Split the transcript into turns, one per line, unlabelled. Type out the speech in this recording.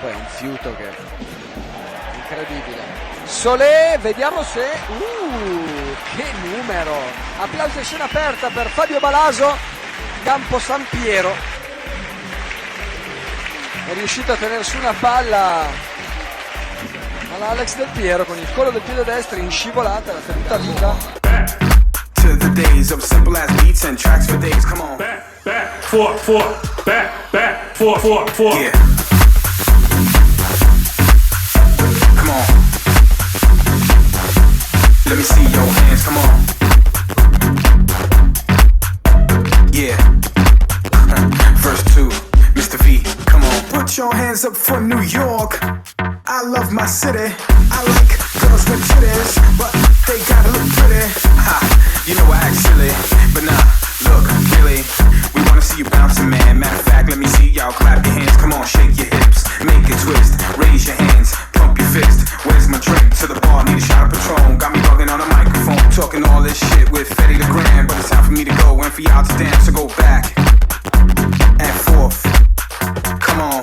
poi è un fiuto che è incredibile. Solé, vediamo se che numero. Applausi a scena aperta per Fabio Balaso. Camposampiero è riuscito a tenere su una palla alla Alex Del Piero con il collo del piede destro in scivolata, l'ha tenuta viva.
To the days of simple as beats and tracks for days. Come on.
Back, four, four.
Yeah. Come on. Let me see your hands. Come on. Yeah. Verse 2, Mr. V. Come on. Put your hands up for New York. I love my city. I like girls with titties, but they gotta look pretty. Ha, you know I act silly, but nah, look, really, we wanna see you bouncing, man. Matter of fact, let me see y'all clap your hands. Come on, shake your hips, make it twist, raise your hands, pump your fist. Where's my drink? To the bar, need a shot of Patron. Got me bugging on a microphone, talking all this shit with Fetty the Grand, but it's time for me to go and for y'all to dance. So go back and forth. Come on.